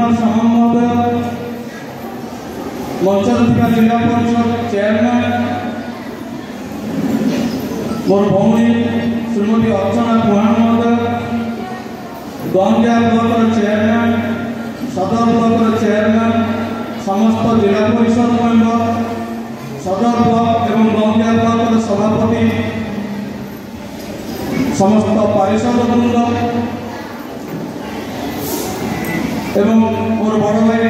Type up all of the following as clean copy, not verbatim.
कुमार सामल महोदय, मंचर जिला परिषद चेयरमैन मोर भौणी श्रीमती अर्चना कुहान महोदय, गंजा ब्लॉक चेयरमैन, सदर ब्लॉक चेयरमैन, समस्त जिला परिषद मेंबर, सदर ब्लॉक एवं गंजा ब्लॉक सभापति, समस्त पारिषद वृंद एवं मोर बड़ भाई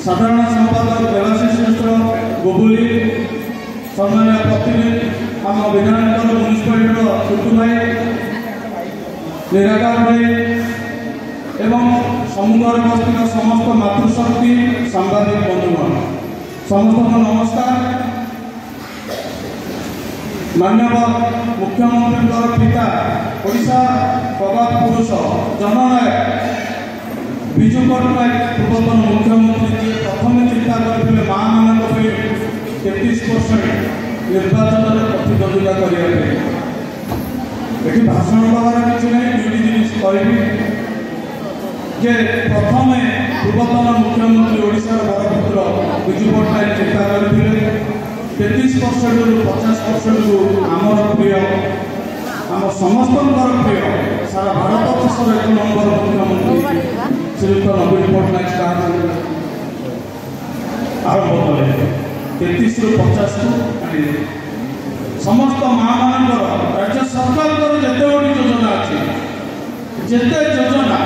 साधारण संपादक देवाशीष मिश्र गुबुली, सम्मानीय प्रतिनिधि आम विधानसभा म्यूनिसिपालिटी छुटू भाई, निराकार भाई एवं समुद्र उपस्थित समस्त मातृशक्ति सांबादिक बंधुगण समस्त को नमस्कार। माननीय मुख्यमंत्री पिता ओडिशा प्रभात पुरुष जननायक विजु पट्टनायक पूर्वतन मुख्यमंत्री जी प्रथम चिंता करते माँ मान 33% निर्वाचन में प्रतिद्वंदिता करने ये भाषण देवार किसी ना दुईट जिन कह प्रथम पूर्वतन मुख्यमंत्री ओडिशार बड़पुत्र विजु पट्टनायक चिंता करते 33% रु 50% को आमर प्रिय आम समस्त प्रिय सारा भारत देशर 1 नंबर मुख्यमंत्री श्रीयुक्त नवीन पट्टनायक आरंभ कले 33 रु 50 को समस्त माँ मान राज्य सरकार जिते बड़ी योजना अच्छी जिते योजना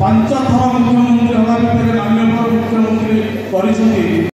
5 थर मुख्यमंत्री हवा माननीय मुख्यमंत्री कर